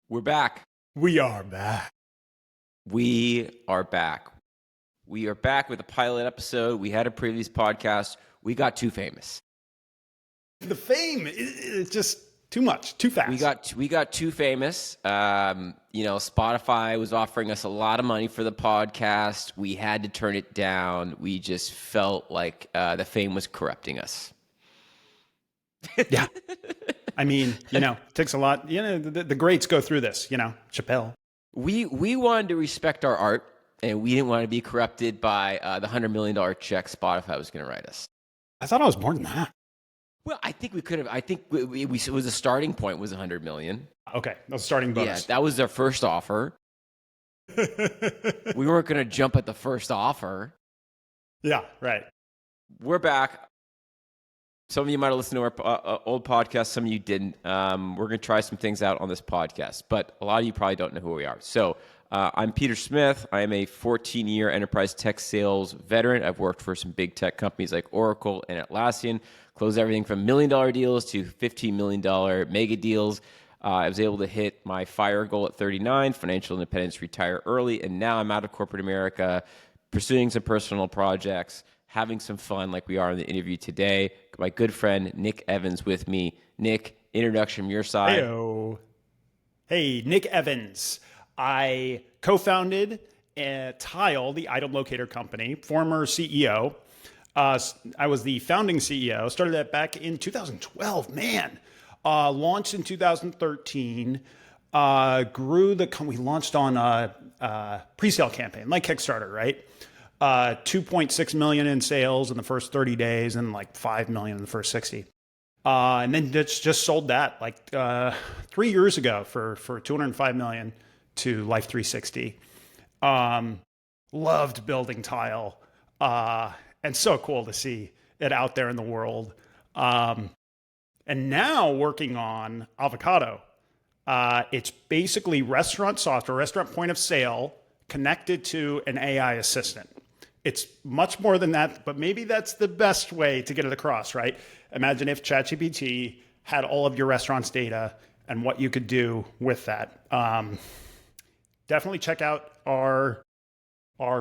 We're back. We are back. We are back. We are back with a pilot episode. We had a previous podcast. We got too famous. The fame is just too much, too fast. We got too famous. Spotify was offering us a lot of money for the podcast. We had to turn it down. We just felt like the fame was corrupting us. Yeah. I mean, it takes a lot. The greats go through this, Chappelle. We wanted to respect our art, and we didn't want to be corrupted by the $100 million check Spotify was going to write us. I thought I was more than that. Well, I think we could have. I think it was a starting point was $100 million. Okay, that was starting bonus. Yeah, that was our first offer. We weren't going to jump at the first offer. Yeah, right. We're back. Some of you might have listened to our old podcast. Some of you didn't. We're going to try some things out on this podcast, but a lot of you probably don't know who we are. So I'm Peter Smith. I am a 14-year enterprise tech sales veteran. I've worked for some big tech companies like Oracle and Atlassian, closed everything from $1 million deals to $15 million mega deals. I was able to hit my FIRE goal at 39, financial independence, retire early, and now I'm out of corporate America, pursuing some personal projects, having some fun like we are in the interview today. My good friend Nick Evans with me. Nick, introduction from your side. Heyo. Hey, Nick Evans. I co-founded Tile, the item locator company, former CEO. I was the founding CEO, started that back in 2012, man. Launched in 2013, grew the company, we launched on a pre-sale campaign, like Kickstarter, right? 2.6 million in sales in the first 30 days and like 5 million in the first 60. And then just sold that like 3 years ago for 205 million to Life 360. Loved building Tile. And so cool to see it out there in the world. And now working on Avocado. It's basically restaurant software, restaurant point of sale connected to an AI assistant. It's much more than that, but maybe that's the best way to get it across, right? Imagine if ChatGPT had all of your restaurant's data and what you could do with that. Definitely check out our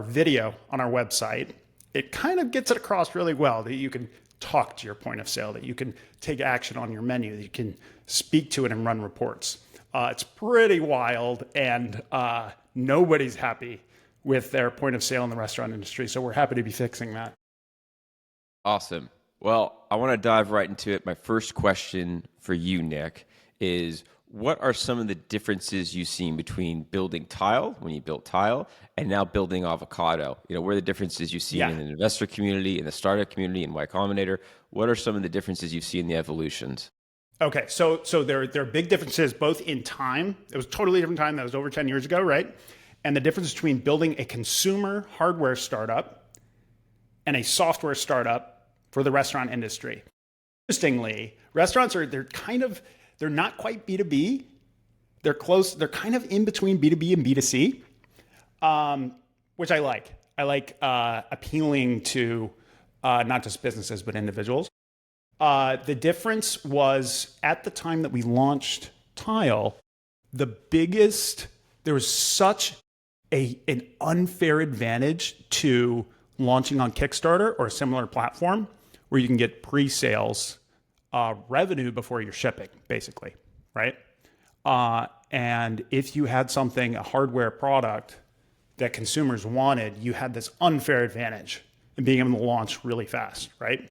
video on our website. It kind of gets it across really well that you can talk to your point of sale, that you can take action on your menu, that you can speak to it and run reports. It's pretty wild, and nobody's happy with their point of sale in the restaurant industry. So we're happy to be fixing that. Awesome. Well, I want to dive right into it. My first question for you, Nick, is what are some of the differences you've seen between building Tile, when you built Tile, and now building Avocado? What are the differences you see in the investor community, in the startup community, in Y Combinator? What are some of the differences you've seen in the evolutions? Okay, so there are big differences both in time. It was a totally different time. That was over 10 years ago, right? And the difference between building a consumer hardware startup and a software startup for the restaurant industry. Interestingly, restaurants they're not quite B2B. They're close. They're kind of in between B2B and B2C, which I like. I like appealing to not just businesses, but individuals. The difference was at the time that we launched Tile, there was such an unfair advantage to launching on Kickstarter or a similar platform where you can get pre-sales revenue before you're shipping, basically, right? And if you had a hardware product that consumers wanted, you had this unfair advantage in being able to launch really fast, right?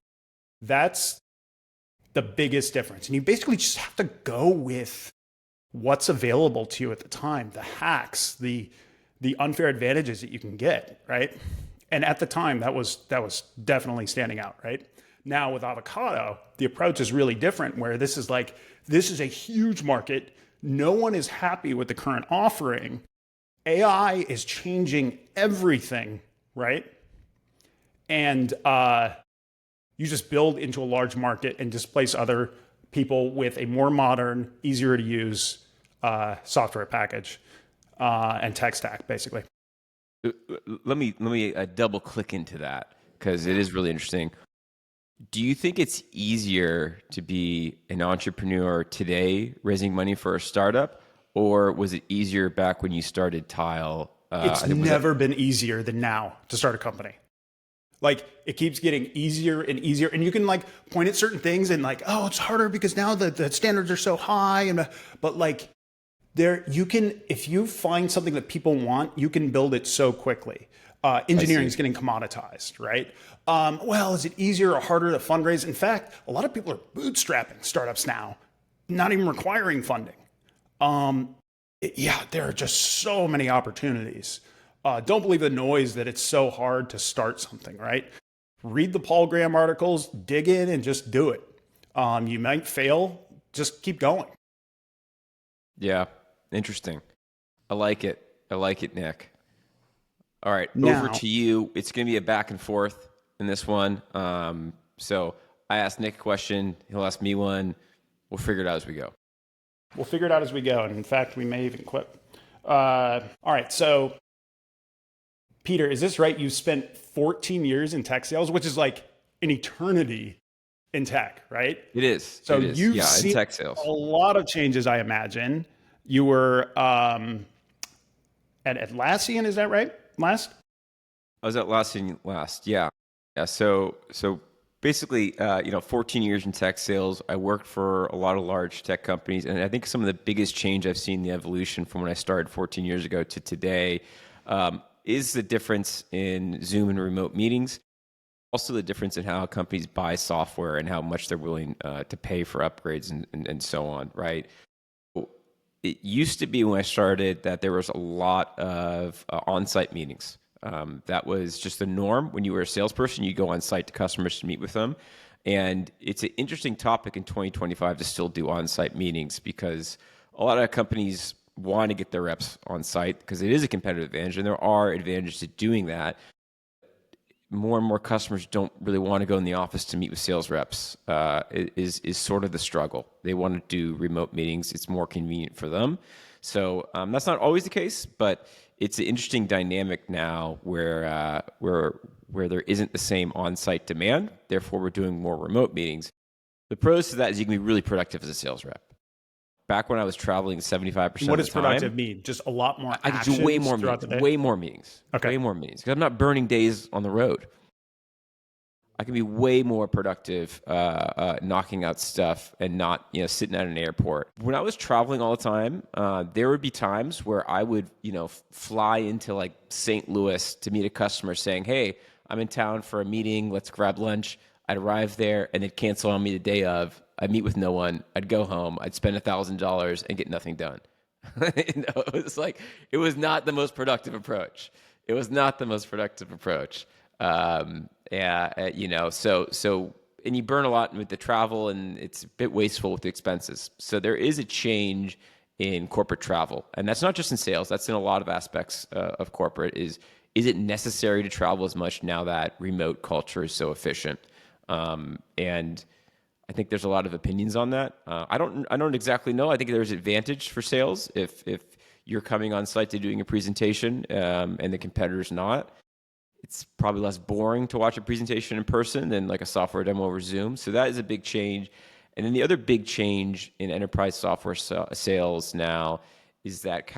That's the biggest difference. And you basically just have to go with what's available to you at the time, the hacks, the unfair advantages that you can get, right? And at the time, that was definitely standing out, right? Now with Avocado, the approach is really different, where this is a huge market. No one is happy with the current offering. AI is changing everything, right? And you just build into a large market and displace other people with a more modern, easier to use software package and tech stack, basically. Let me double click into that because it is really interesting. Do you think it's easier to be an entrepreneur today raising money for a startup or was it easier back when you started Tile? It's never been easier than now to start a company. Like it keeps getting easier and easier, and you can like point at certain things and like, oh, it's harder because now the standards are so high, but like there you can, if you find something that people want, you can build it so quickly. Engineering is getting commoditized, right? Well, is it easier or harder to fundraise? In fact, a lot of people are bootstrapping startups now, not even requiring funding. There are just so many opportunities. Don't believe the noise that it's so hard to start something, right? Read the Paul Graham articles, dig in, and just do it. You might fail, just keep going. Yeah, interesting. I like it. Nick. All right, Now, over to you. It's going to be a back and forth in this one. So I asked Nick a question. He'll ask me one. We'll figure it out as we go. We'll figure it out as we go. And in fact, we may even quit. All right, so Peter, is this right? You spent 14 years in tech sales, which is like an eternity in tech, right? It is. So it is. you've in seen tech sales. a lot of changes, I imagine. You were at Atlassian, is that right? Last? I was at Atlassian last. Yeah. So basically, 14 years in tech sales. I worked for a lot of large tech companies, and I think some of the biggest change I've seen, the evolution from when I started 14 years ago to today, is the difference in Zoom and remote meetings. Also, the difference in how companies buy software and how much they're willing to pay for upgrades and so on, right? It used to be when I started that there was a lot of on-site meetings. That was just the norm. When you were a salesperson, you go on site to customers to meet with them. And it's an interesting topic in 2025 to still do on-site meetings because a lot of companies want to get their reps on site because it is a competitive advantage, and there are advantages to doing that. More and more customers don't really want to go in the office to meet with sales reps. Is sort of the struggle. They want to do remote meetings. It's more convenient for them. So that's not always the case, but it's an interesting dynamic now where there isn't the same on-site demand. Therefore, we're doing more remote meetings. The pros to that is you can be really productive as a sales rep. Back when I was traveling 75% of the time. What does productive mean? Just a lot more I could do way more throughout meetings. the day? Way more meetings. Okay. Way more meetings. Because I'm not burning days on the road. I can be way more productive knocking out stuff and not sitting at an airport. When I was traveling all the time, there would be times where I would fly into like St. Louis to meet a customer saying, hey, I'm in town for a meeting. Let's grab lunch. I'd arrive there and they'd cancel on me the day of. I'd meet with no one. I'd go home. I'd spend $1,000 and get nothing done. It was not the most productive approach. And you burn a lot with the travel, and it's a bit wasteful with the expenses. So there is a change in corporate travel, and that's not just in sales. That's in a lot of aspects of corporate. Is it necessary to travel as much now that remote culture is so efficient? And I think there's a lot of opinions on that. I don't exactly know. I think there's advantage for sales if you're coming on site to doing a presentation and the competitor's not. It's probably less boring to watch a presentation in person than like a software demo over Zoom. So that is a big change. And then the other big change in enterprise software sales now is that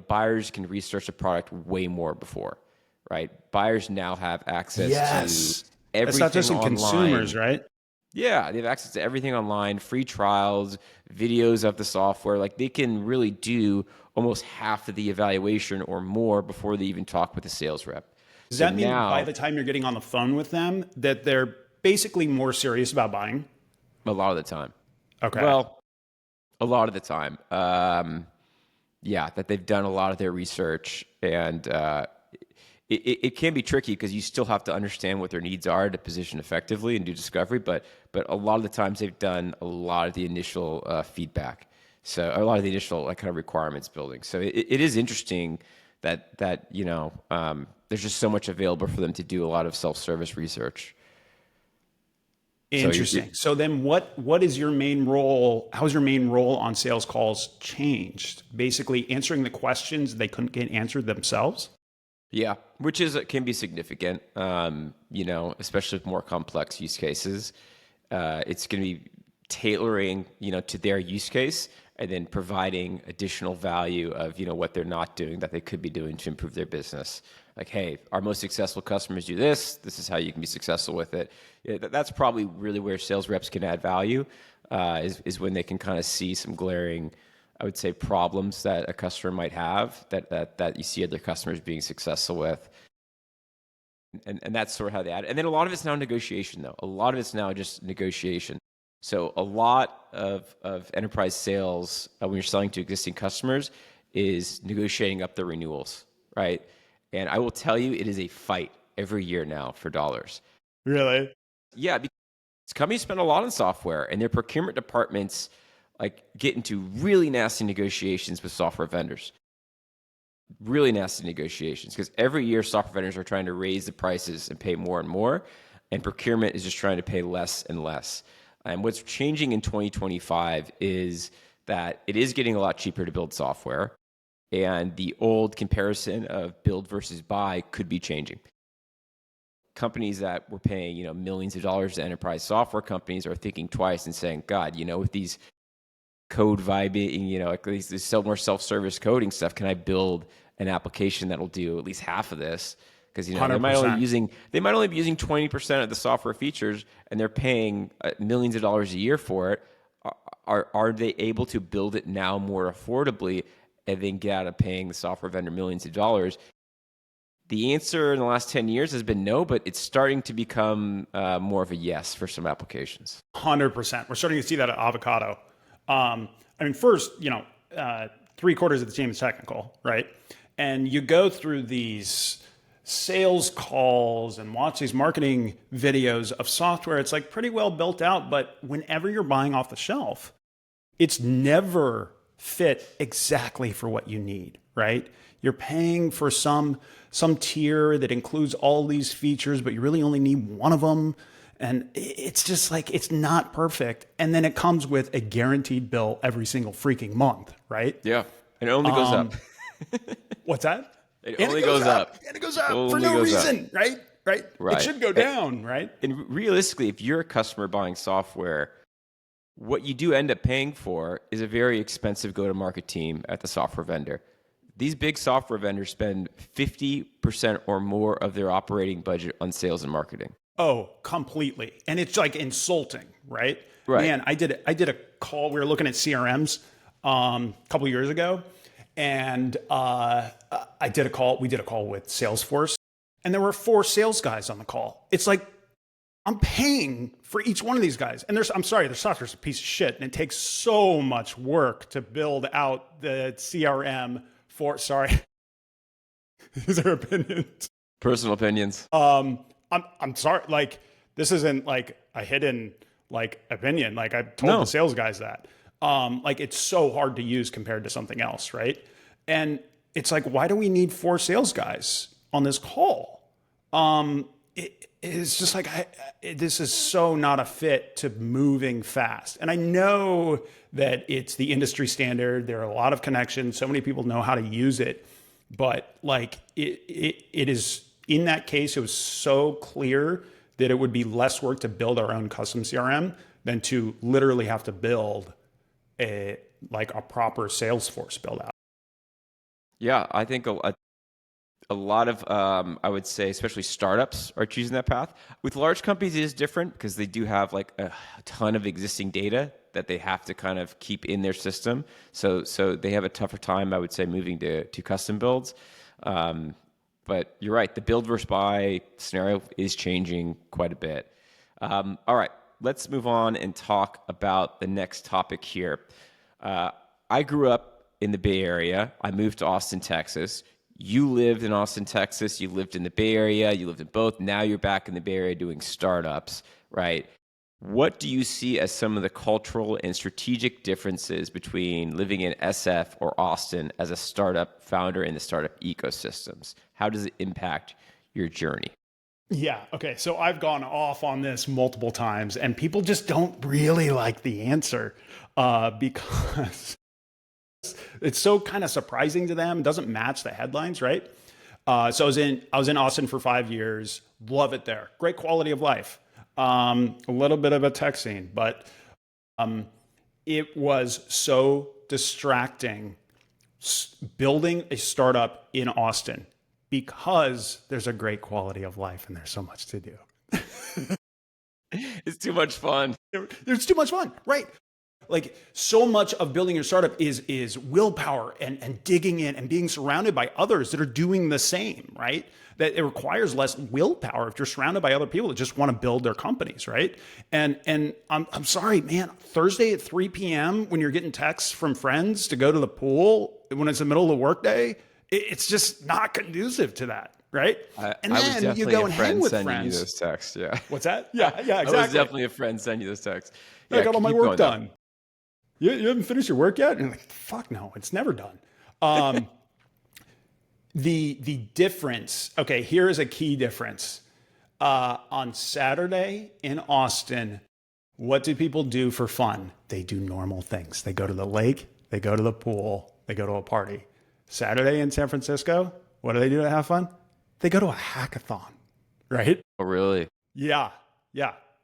buyers can research a product way more before, right? Buyers now have access to everything. It's not just in online. Consumers, right? Yeah, they have access to everything online, free trials, videos of the software. Like they can really do almost half of the evaluation or more before they even talk with the sales rep. Does that mean by the time you're getting on the phone with them that they're basically more serious about buying? A lot of the time. Okay. Well, a lot of the time. That they've done a lot of their research, and it can be tricky because you still have to understand what their needs are to position effectively and do discovery. But a lot of the times they've done a lot of the initial feedback, so a lot of the initial kind of requirements building. So it is interesting that there's just so much available for them to do a lot of self-service research. Interesting. So then what is your main role? How has your main role on sales calls changed? Basically answering the questions they couldn't get answered themselves? Yeah, which can be significant, especially with more complex use cases. It's going to be tailoring, to their use case and then providing additional value of, what they're not doing that they could be doing to improve their business. Like, hey, our most successful customers do this. This is how you can be successful with it. Yeah, that's probably really where sales reps can add value, is when they can kind of see some glaring, I would say, problems that a customer might have that you see other customers being successful with. And that's sort of how they add it. And then a lot of it's now negotiation, though. A lot of it's now just negotiation. So a lot of enterprise sales, when you're selling to existing customers, is negotiating up the renewals, right? And I will tell you, it is a fight every year now for dollars. Really? Yeah, because companies spend a lot on software, and their procurement departments get into really nasty negotiations with software vendors. Really nasty negotiations, because every year software vendors are trying to raise the prices and pay more and more, and procurement is just trying to pay less and less. And what's changing in 2025 is that it is getting a lot cheaper to build software, and the old comparison of build versus buy could be changing. Companies that were paying, millions of dollars to enterprise software companies are thinking twice and saying, God, with these code vibing, like these more self-service coding stuff, can I build an application that'll do at least half of this? Because they might only be using 20% of the software features, and they're paying millions of dollars a year for it. Are they able to build it now more affordably and then get out of paying the software vendor millions of dollars? The answer in the last 10 years has been no, but it's starting to become more of a yes for some applications. 100%. We're starting to see that at Avocado. First, 3/4 of the team is technical, right? And you go through these sales calls and watch these marketing videos of software. It's pretty well built out, but whenever you're buying off the shelf, it's never fit exactly for what you need, right? You're paying for some tier that includes all these features, but you really only need one of them. And it's just it's not perfect. And then it comes with a guaranteed bill every single freaking month, right? Yeah. And it only goes up. What's that? It only goes up. And it goes up for no reason, right? Right? It should go down, right? And realistically, if you're a customer buying software, what you do end up paying for is a very expensive go-to-market team at the software vendor. These big software vendors spend 50% or more of their operating budget on sales and marketing. Oh, completely. And it's insulting, right? Right. Man, I did a call. We were looking at CRMs a couple of years ago, and we did a call with Salesforce, and there were 4 sales guys on the call. It's I'm paying for each one of these guys. And their software's a piece of shit, and it takes so much work to build out the CRM for, sorry. These are opinions. Personal opinions. I'm sorry. This isn't a hidden opinion. I told the sales guys that. It's so hard to use compared to something else, right? And it's why do we need 4 sales guys on this call? It's just this is so not a fit to moving fast. And I know that it's the industry standard. There are a lot of connections. So many people know how to use it. But it is, in that case, it was so clear that it would be less work to build our own custom CRM than to literally have to build a proper Salesforce build out. Yeah, I think a lot of, I would say, especially startups are choosing that path. With large companies, it is different because they do have a ton of existing data that they have to kind of keep in their system. So they have a tougher time, I would say, moving to custom builds. But you're right, the build versus buy scenario is changing quite a bit. All right, let's move on and talk about the next topic here. I grew up in the Bay Area. I moved to Austin, Texas. You lived in Austin, Texas. You lived in the Bay Area. You lived in both. Now you're back in the Bay Area doing startups, right? What do you see as some of the cultural and strategic differences between living in SF or Austin as a startup founder in the startup ecosystems? How does it impact your journey? Yeah. Okay. So I've gone off on this multiple times, and people just don't really like the answer because it's so kind of surprising to them. It doesn't match the headlines, right? So I was in Austin for 5 years. Love it there. Great quality of life. A little bit of a tech scene, but it was so distracting building a startup in Austin because there's a great quality of life and there's so much to do. It's too much fun. There's too much fun, right? Like so much of building your startup is willpower and digging in and being surrounded by others that are doing the same, right? That it requires less willpower if you're surrounded by other people that just want to build their companies, right? And I'm sorry, man, Thursday at 3 p.m. when you're getting texts from friends to go to the pool when it's the middle of the workday, it's just not conducive to that. Right. And then you go and hang with friends. Sending you those texts. Yeah. What's that? Yeah, exactly. I was definitely a friend sending you those texts. Yeah, I got all my work done. You haven't finished your work yet? And you're like, fuck no, it's never done. The difference, okay, here is a key difference. On Saturday in Austin, what do people do for fun? They do normal things. They go to the lake, they go to the pool, they go to a party. Saturday in San Francisco, what do they do to have fun? They go to a hackathon, right? Oh, really? Yeah,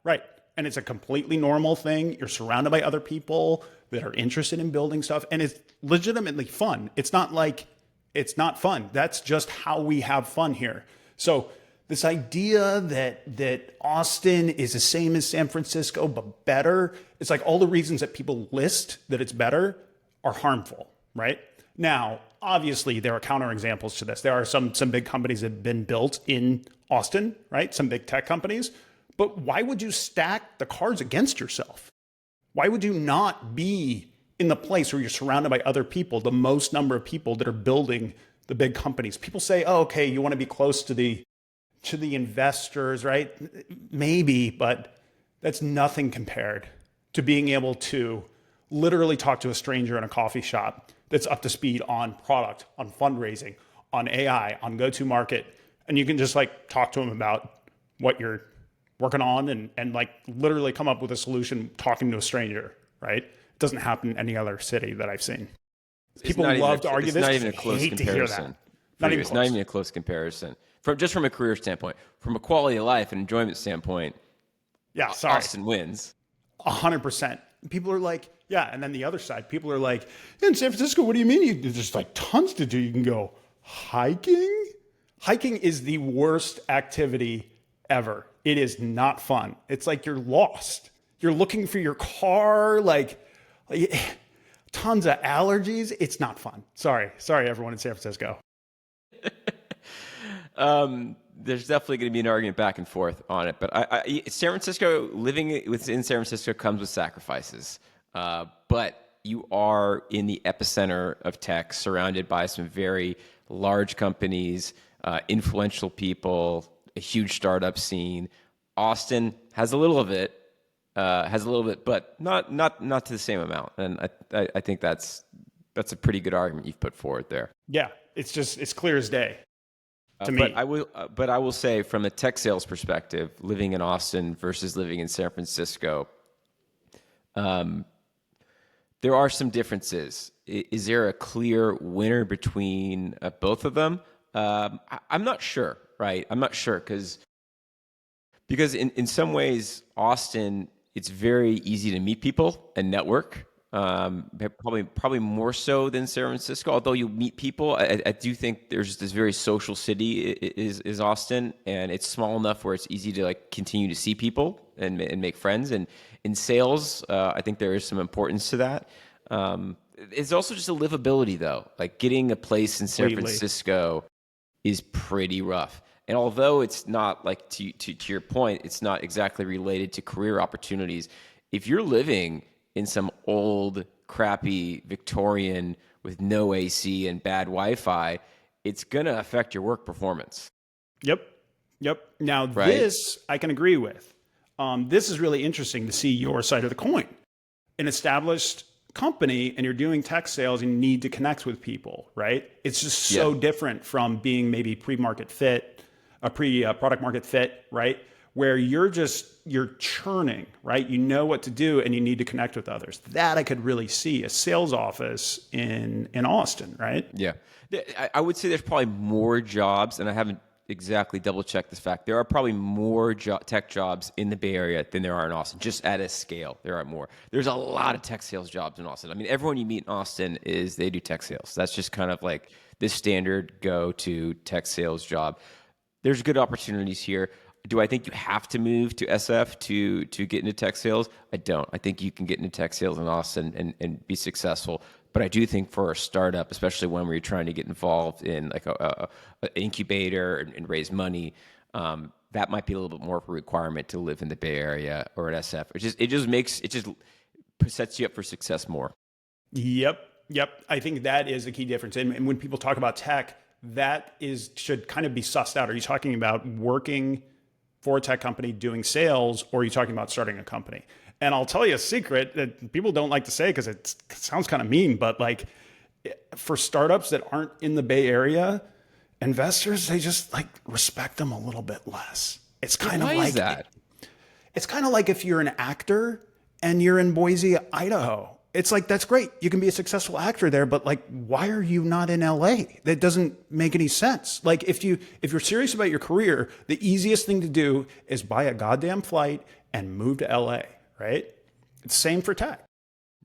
right. And it's a completely normal thing. You're surrounded by other people that are interested in building stuff, and it's legitimately fun. It's not like it's not fun. That's just how we have fun here. So this idea that Austin is the same as San Francisco, but better, it's like all the reasons that people list that it's better are harmful, right? Now, obviously, there are counterexamples to this. There are some big companies that have been built in Austin, right? Some big tech companies. But why would you stack the cards against yourself? Why would you not be in the place where you're surrounded by other people, the most number of people that are building the big companies? People say, oh, okay, you want to be close to the investors, right? Maybe, but that's nothing compared to being able to literally talk to a stranger in a coffee shop that's up to speed on product, on fundraising, on AI, on go-to-market. And you can just like talk to them about what you're working on and like literally come up with a solution talking to a stranger, right? It doesn't happen in any other city that I've seen. People love to argue this. It's not even a close comparison. It's not even a close comparison. From a career standpoint, from a quality of life and enjoyment standpoint, yeah, sorry. Austin wins. 100%. People are like, yeah, and then the other side, people are like, in San Francisco, what do you mean? There's just like tons to do. You can go hiking. Hiking is the worst activity ever. It is not fun. It's like you're lost. You're looking for your car, like tons of allergies. It's not fun. Sorry, everyone in San Francisco. There's definitely going to be an argument back and forth on it, but San Francisco, living within San Francisco comes with sacrifices. But you are in the epicenter of tech, surrounded by some very large companies, influential people, a huge startup scene. Austin has a little of it, but not to the same amount. And I think that's a pretty good argument you've put forward there. Yeah, it's clear as day to me. But I will say, from a tech sales perspective, living in Austin versus living in San Francisco, there are some differences. Is there a clear winner between both of them? I'm not sure, right? I'm not sure because in some ways, Austin, it's very easy to meet people and network. Probably more so than San Francisco. Although you meet people, I do think there's this very social city is Austin, and it's small enough where it's easy to like continue to see people and make friends. And in sales, I think there is some importance to that. It's also just a livability, though. Like getting a place in San Francisco is pretty rough. And although it's not like to your point, it's not exactly related to career opportunities. If you're living in some old, crappy Victorian with no AC and bad Wi-Fi, it's going to affect your work performance. Yep. Now, This I can agree with. This is really interesting to see your side of the coin. An established company and you're doing tech sales and you need to connect with people, right? It's just so different from being maybe pre-product market fit, right? Where you're churning, right? You know what to do and you need to connect with others. That I could really see a sales office in Austin, right? Yeah. I would say there's probably more jobs, and I haven't exactly double check this fact. There are probably more tech jobs in the Bay Area than there are in Austin, just at a scale. There are more. There's a lot of tech sales jobs in Austin. I mean, everyone you meet in Austin they do tech sales. That's just kind of like the standard go-to tech sales job. There's good opportunities here. Do I think you have to move to SF to get into tech sales? I don't. I think you can get into tech sales in Austin and be successful. But I do think for a startup, especially when we're trying to get involved in like a incubator and raise money, that might be a little bit more of a requirement to live in the Bay Area or at SF. It just sets you up for success more. Yep. I think that is a key difference. And when people talk about tech, should kind of be sussed out. Are you talking about working for a tech company doing sales, or are you talking about starting a company? And I'll tell you a secret that people don't like to say because it sounds kind of mean, but like for startups that aren't in the Bay Area, investors, they just like respect them a little bit less. It's kind of like, why is that? It's kind of like if you're an actor and you're in Boise, Idaho. It's like, that's great. You can be a successful actor there, but like, why are you not in LA? That doesn't make any sense. Like if you're serious about your career, the easiest thing to do is buy a goddamn flight and move to LA, right? It's same for tech.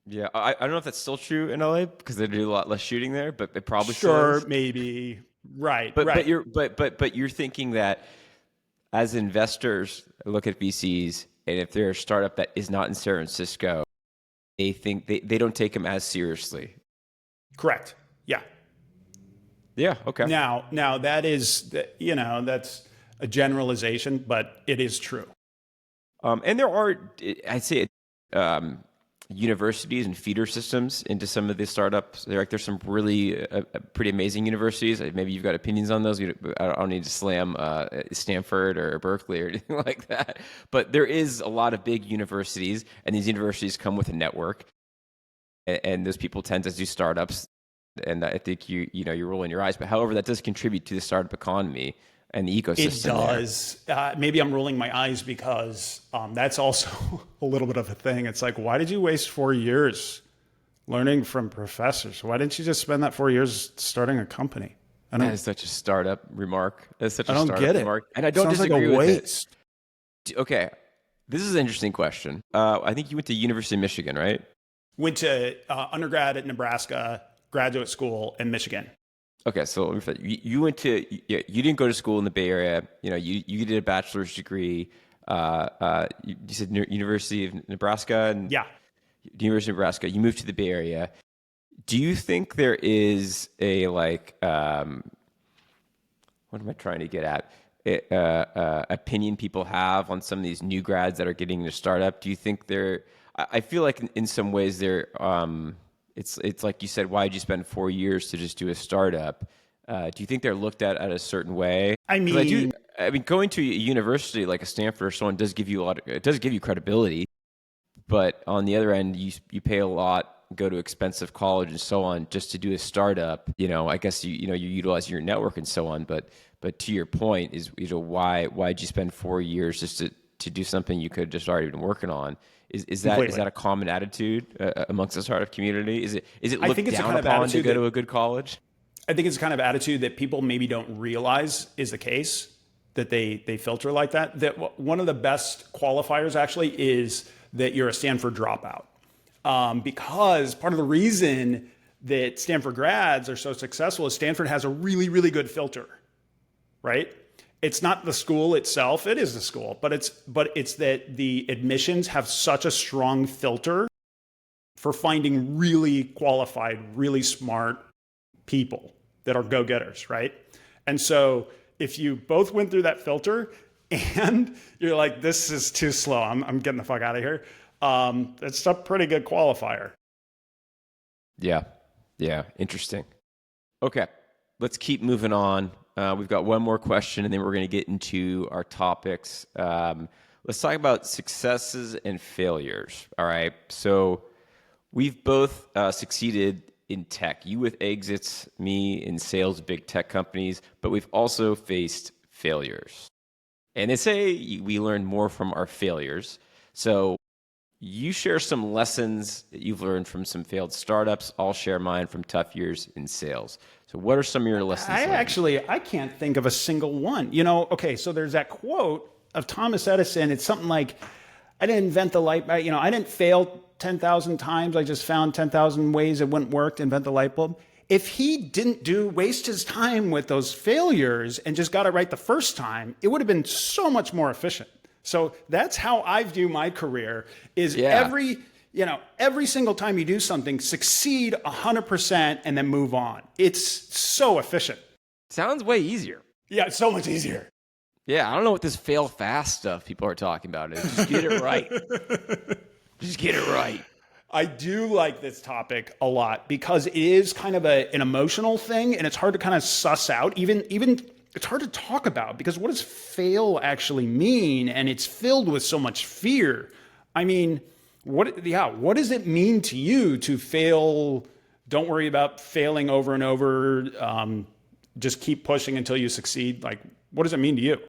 Yeah, I don't know if that's still true in LA because they do a lot less shooting there, but it probably sure still is. Maybe right. But right. but you're thinking that as investors look at VCs, and if they're a startup that is not in San Francisco, they think they don't take them as seriously. Correct. Yeah. Yeah. Okay. Now that is, that's a generalization, but it is true. And there are, I'd say, universities and feeder systems into some of the startups. There's some really pretty amazing universities. Maybe you've got opinions on those. I don't need to slam Stanford or Berkeley or anything like that. But there is a lot of big universities, and these universities come with a network. And those people tend to do startups. And I think you're rolling your eyes. But however, that does contribute to the startup economy and the ecosystem. It does. Maybe I'm rolling my eyes because that's also a little bit of a thing. It's like, why did you waste 4 years learning from professors? Why didn't you just spend that 4 years starting a company? That is such a startup remark. That's such a I don't startup get it. remark. And I don't Sounds disagree like a with waste. it. Okay. This is an interesting question. I think you went to University of Michigan, right? Went to undergrad at Nebraska, graduate school in Michigan. Okay, so you went to you didn't go to school in the Bay Area. You did a bachelor's degree. You said University of Nebraska, and Yeah. University of Nebraska. You moved to the Bay Area. Do you think there is a what am I trying to get at? Opinion people have on some of these new grads that are getting into startup? Do you think they're? I feel like in some ways they're. It's like you said, why did you spend 4 years to just do a startup? Do you think they're looked at a certain way? I mean, Going to a university like a Stanford or someone does give you it does give you credibility, but on the other end, you pay a lot, go to expensive college and so on just to do a startup. I guess you utilize your network and so on. But to your point is why'd you spend 4 years just to do something you could have just already been working on? Is that a common attitude amongst the startup community? Is it looked down upon to go to a good college? I think it's a kind of attitude that people maybe don't realize is the case, that they filter like that. That one of the best qualifiers actually is that you're a Stanford dropout. Because part of the reason that Stanford grads are so successful is Stanford has a really, really good filter, right? It's not the school itself. It is the school, but it's that the admissions have such a strong filter for finding really qualified, really smart people that are go-getters, right? And so if you both went through that filter and you're like, this is too slow, I'm getting the fuck out of here, it's a pretty good qualifier. Yeah. Interesting. Okay, let's keep moving on. We've got one more question, and then we're going to get into our topics. Let's talk about successes and failures. All right. So we've both succeeded in tech. You with exits, me in sales, big tech companies, but we've also faced failures. And they say we learn more from our failures. So you share some lessons that you've learned from some failed startups. I'll share mine from tough years in sales. So So what are some of your lessons learned? I can't think of a single one. You know, okay, so there's that quote of Thomas Edison. It's something like, I didn't invent the light, you know, I didn't fail 10,000 times. I just found 10,000 ways it wouldn't work to invent the light bulb. If he didn't waste his time with those failures and just got it right the first time, it would have been so much more efficient. So that's how I view my career is every single time you do something, succeed 100% and then move on. It's so efficient. Sounds way easier. Yeah, it's so much easier. Yeah, I don't know what this fail fast stuff people are talking about is. Just get it right. Just get it right. I do like this topic a lot because it is kind of an emotional thing, and it's hard to kind of suss out. Even it's hard to talk about because what does fail actually mean? And it's filled with so much fear. I mean, what does it mean to you to fail? Don't worry about failing over and over. Just keep pushing until you succeed. Like, what does it mean to you?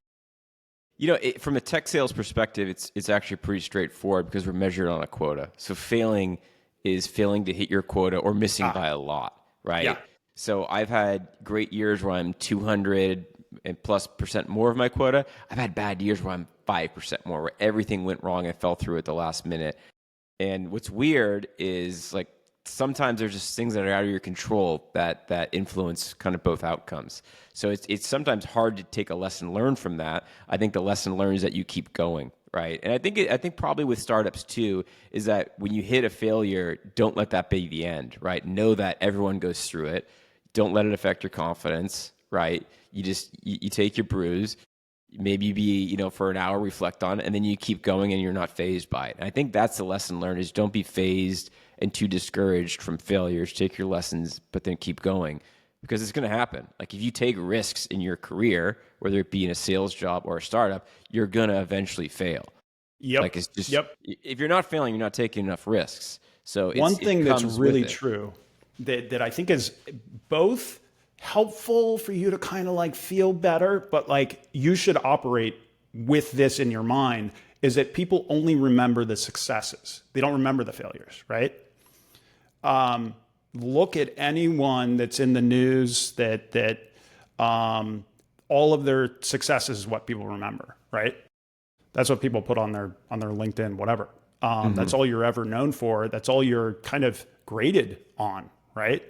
You know, from a tech sales perspective, it's actually pretty straightforward because we're measured on a quota. So failing is failing to hit your quota or missing by a lot, right? Yeah. So I've had great years where I'm 200 and plus % more of my quota. I've had bad years where I'm 5% more, where everything went wrong. I fell through at the last minute. And what's weird is like sometimes there's just things that are out of your control that influence kind of both outcomes. So it's sometimes hard to take a lesson learned from that. I think the lesson learned is that you keep going, right? And I think probably with startups too is that when you hit a failure, don't let that be the end, right? Know that everyone goes through it. Don't let it affect your confidence, right? You take your bruise, maybe for an hour, reflect on it, and then you keep going and you're not fazed by it. And I think that's the lesson learned is don't be fazed and too discouraged from failures. Take your lessons, but then keep going because it's going to happen. Like if you take risks in your career, whether it be in a sales job or a startup, you're going to eventually fail. Yep. Like it's just, if you're not failing, you're not taking enough risks. So one thing that's really true that I think is both helpful for you to kind of like feel better, but like you should operate with this in your mind is that people only remember the successes. They don't remember the failures, right? Look at anyone that's in the news that all of their successes is what people remember, right? That's what people put on their LinkedIn, whatever. That's all you're ever known for. That's all you're kind of graded on, right?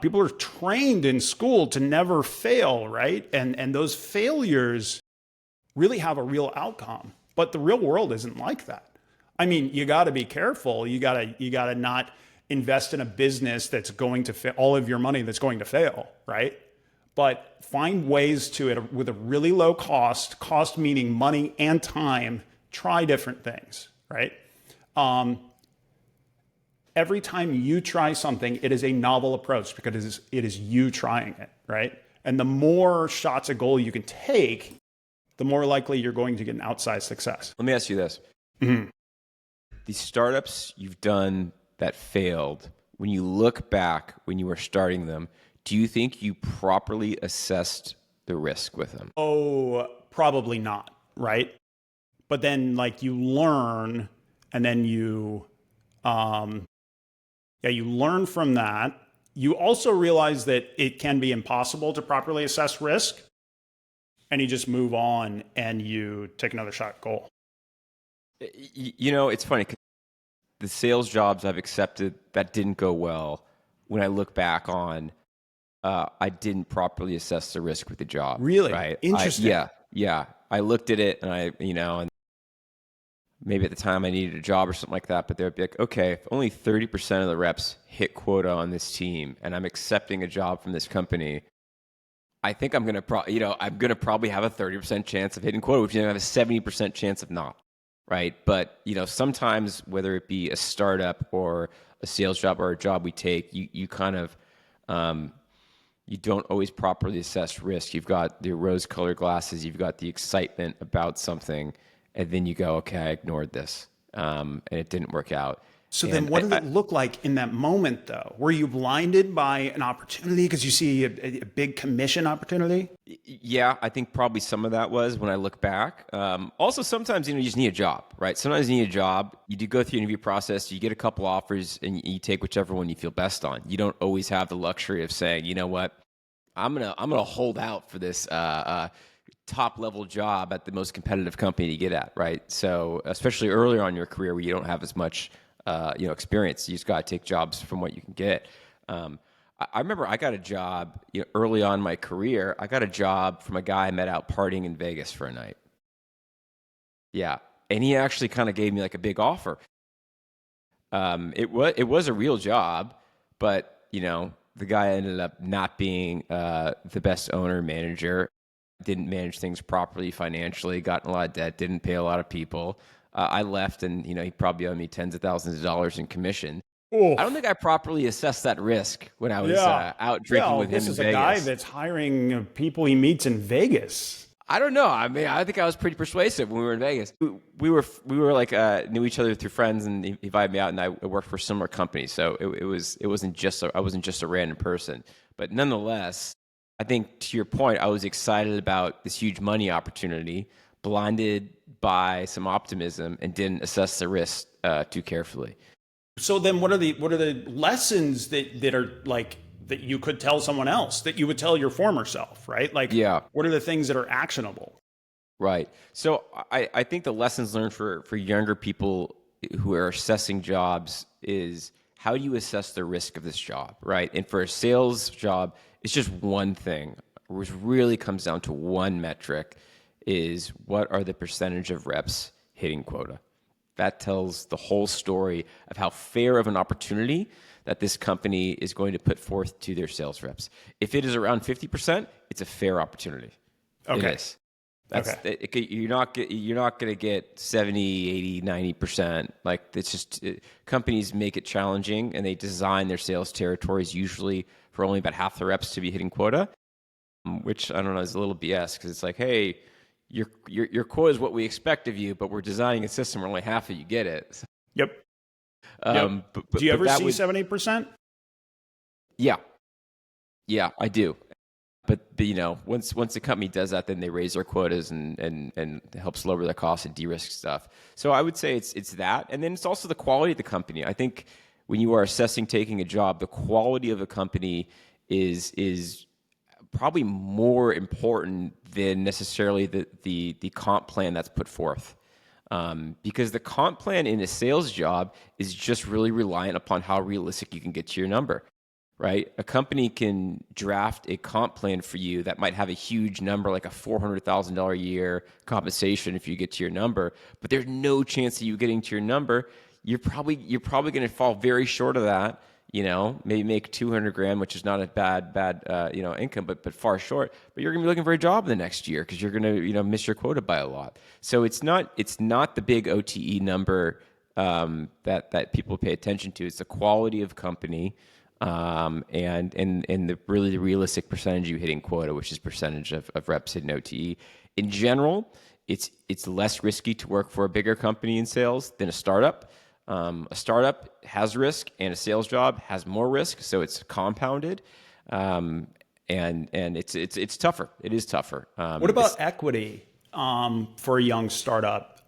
People are trained in school to never fail, right? And those failures really have a real outcome. But the real world isn't like that. I mean, you got to be careful. You got to not invest in a business that's going to fail, all of your money that's going to fail, right? But find ways to it with a really low cost meaning money and time, try different things, right? Every time you try something, it is a novel approach because it is you trying it, right? And the more shots at goal you can take, the more likely you're going to get an outsized success. Let me ask you this. Mm-hmm. These startups you've done that failed, when you look back when you were starting them, do you think you properly assessed the risk with them? Oh, probably not, right? But then like you learn and then you learn from that. You also realize that it can be impossible to properly assess risk. And you just move on and you take another shot at goal. You know, it's funny. The sales jobs I've accepted that didn't go well, when I look back on, I didn't properly assess the risk with the job. Really? Right? Interesting. Yeah. I looked at it and and maybe at the time I needed a job or something like that, but they'd be like, okay, if only 30% of the reps hit quota on this team and I'm accepting a job from this company, I think I'm going to probably have a 30% chance of hitting quota, which I have a 70% chance of not, right? But, sometimes whether it be a startup or a sales job or a job we take, you kind of, you don't always properly assess risk. You've got the rose-colored glasses, you've got the excitement about something, and then you go, okay, I ignored this, and it didn't work out. So then what did it look like in that moment, though? Were you blinded by an opportunity because you see a big commission opportunity? Yeah, I think probably some of that was when I look back. Also, sometimes, you just need a job, right? Sometimes you need a job. You do go through the interview process. You get a couple offers, and you take whichever one you feel best on. You don't always have the luxury of saying, you know what, I'm gonna hold out for this top level job at the most competitive company to get at, right? So especially earlier on in your career where you don't have as much experience, you just got to take jobs from what you can get. I remember I got a job early on in my career. I got a job from a guy I met out partying in Vegas for a night. Yeah, and he actually kind of gave me like a big offer. It was a real job, but the guy ended up not being the best owner manager. Didn't manage things properly financially. Got in a lot of debt. Didn't pay a lot of people. I left, and he probably owed me tens of thousands of dollars in commission. I don't Oof. think I properly assessed that risk when I was Yeah. out drinking Well, with him this in is a guy Vegas. that's hiring people he meets in Vegas. I don't know. I mean, I think I was pretty persuasive when we were in Vegas. We were like knew each other through friends, and he invited me out, and I worked for similar companies. So it wasn't just I wasn't just a random person, but nonetheless, I think to your point, I was excited about this huge money opportunity, blinded by some optimism, and didn't assess the risk too carefully. So then what are the lessons that are like that you could tell someone else that you would tell your former self, right? Like Yeah. what are the things that are actionable? Right. So I think the lessons learned for younger people who are assessing jobs is how do you assess the risk of this job, right? And for a sales job, it's just one thing, which really comes down to one metric is what are the percentage of reps hitting quota? That tells the whole story of how fair of an opportunity that this company is going to put forth to their sales reps. If it is around 50%, it's a fair opportunity. Okay. It is. That's Okay. you're not going to get 70, 80, 90%. Like it's just companies make it challenging and they design their sales territories usually for only about half the reps to be hitting quota, which I don't know is a little BS because it's like, hey, your quota is what we expect of you, but we're designing a system where only half of you get it. Yep. Yep. But Do you but ever that see would 70%? yeah, yeah, I do. But once the company does that, then they raise their quotas and helps lower their costs and de-risk stuff. So I would say it's that, and then it's also the quality of the company. I think when you are assessing taking a job, the quality of a company is probably more important than necessarily the comp plan that's put forth. Because the comp plan in a sales job is just really reliant upon how realistic you can get to your number, right? A company can draft a comp plan for you that might have a huge number, like a $400,000 a year compensation if you get to your number, but there's no chance of you getting to your number. You're probably going to fall very short of that. Maybe make 200 grand, which is not a bad income, but far short. But you're going to be looking for a job the next year because you're going to miss your quota by a lot. So it's not the big OTE number that people pay attention to. It's the quality of company and the really realistic percentage you hitting quota, which is percentage of reps hitting OTE. In general, it's less risky to work for a bigger company in sales than a startup. A startup has risk, and a sales job has more risk, so it's compounded, and it's tougher. It is tougher. What about equity for a young startup?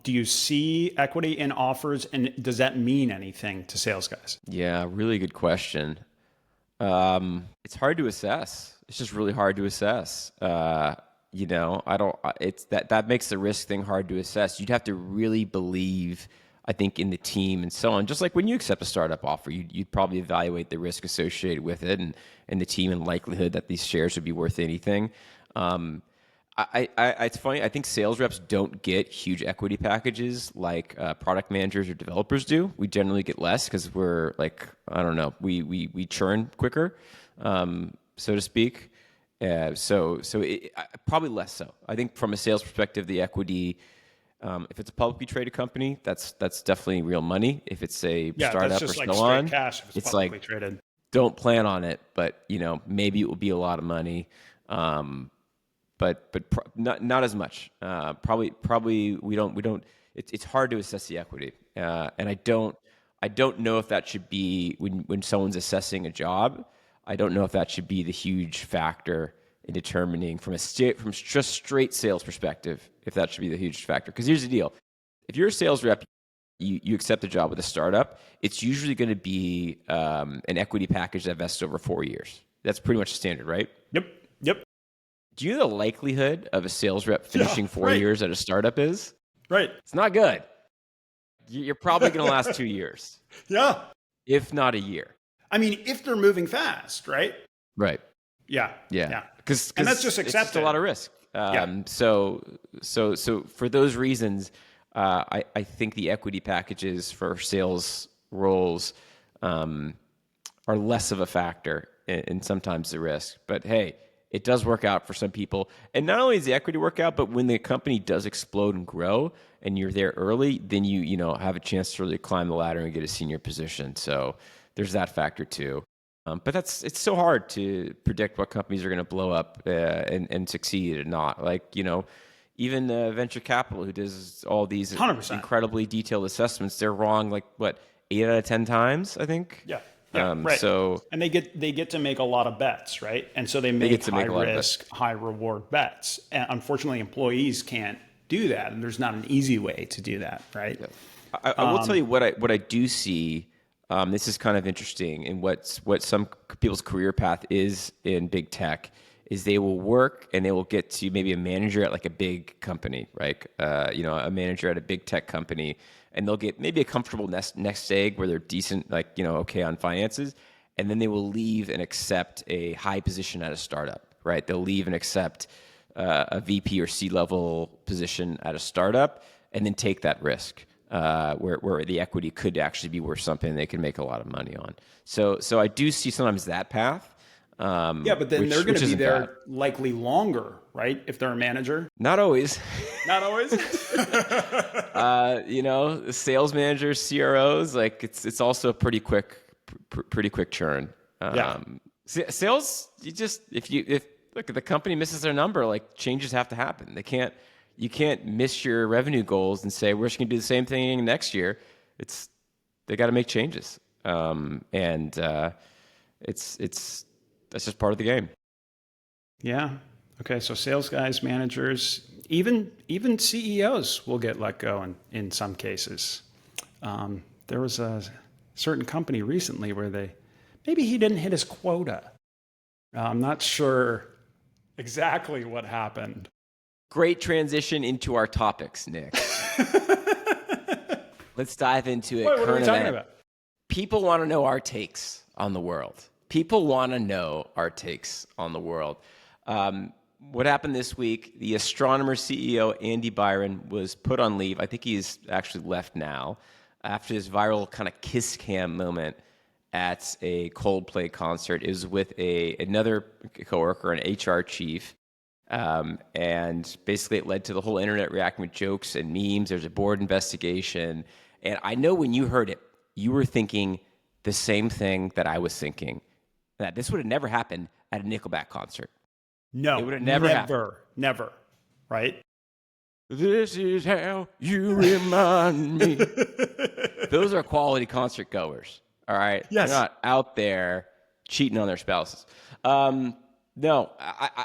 Do you see equity in offers, and does that mean anything to sales guys? Yeah, really good question. It's hard to assess. It's just really hard to assess. I don't. It's that makes the risk thing hard to assess. You'd have to really believe, I think, in the team and so on. Just like when you accept a startup offer, you'd probably evaluate the risk associated with it and the team and likelihood that these shares would be worth anything. It's funny. I think sales reps don't get huge equity packages like product managers or developers do. We generally get less because we're like, I don't know, we churn quicker, so to speak. Probably less so. I think from a sales perspective, the equity, if it's a publicly traded company, that's definitely real money. If it's a Yeah, that's startup or just like so straight on, cash if it's it's publicly like traded. don't plan on it, but maybe it will be a lot of money. But not as much. Probably we don't. It's hard to assess the equity, and I don't know if that should be when someone's assessing a job. I don't know if that should be the huge factor in determining from just straight sales perspective if that should be the huge factor. Because here's the deal: if you're a sales rep, you accept a job with a startup, it's usually going to be an equity package that vests over 4 years. That's pretty much standard, right? Yep. Yep. Do you know the likelihood of a sales rep finishing 4 years at a startup is? Right. It's not good. You're probably going to last 2 years, Yeah. if not a year. I mean, if they're moving fast, right? Right. Yeah. Yeah. Because and that's just it's accepted. just a lot of risk. So for those reasons, I think the equity packages for sales roles are less of a factor in sometimes the risk. But hey, it does work out for some people. And not only does the equity work out, but when the company does explode and grow and you're there early, then you have a chance to really climb the ladder and get a senior position. So there's that factor too. But it's so hard to predict what companies are going to blow up and succeed and not. Like, even venture capital, who does all these 100%. incredibly detailed assessments, they're wrong like, 8 out of 10 times, I think? Yeah. Yeah, right. So, and they get to make a lot of bets, right? And so they make high risk, high reward bets. And unfortunately, employees can't do that, and there's not an easy way to do that, right? Yeah. I will tell you what I do see. This is kind of interesting, and what some people's career path is in big tech is they will work and they will get to maybe a manager at like a big company, right? A manager at a big tech company, and they'll get maybe a comfortable nest egg where they're decent, like, okay on finances, and then they will leave and accept a high position at a startup, right? They'll leave and accept a VP or C-level position at a startup, and then take that risk. Where the equity could actually be worth something they can make a lot of money on. So I do see sometimes that path. But then they're going to be there likely longer, right? If they're a manager. Not always. Not always. Sales managers, CROs, like it's also a pretty quick churn. Sales, if the company misses their number, like changes have to happen. You can't miss your revenue goals and say we're just going to do the same thing next year. They got to make changes, that's just part of the game. Yeah. Okay. So sales guys, managers, even CEOs will get let go in some cases. There was a certain company recently where maybe he didn't hit his quota. I'm not sure exactly what happened. Great transition into our topics, Nick. Let's dive into it. What are we talking about? People want to know our takes on the world. What happened this week, the Astronomer CEO, Andy Byron, was put on leave. I think he's actually left now after this viral kind of kiss cam moment at a Coldplay concert. It was with another coworker, an HR chief. And basically it led to the whole internet reacting with jokes and memes. There's a board investigation. And I know when you heard it, you were thinking the same thing that I was thinking, that this would have never happened at a Nickelback concert. No, it would have never happened. Never, right? This is how you remind me. Those are quality concert goers, all right? Yes. They're not out there cheating on their spouses. No,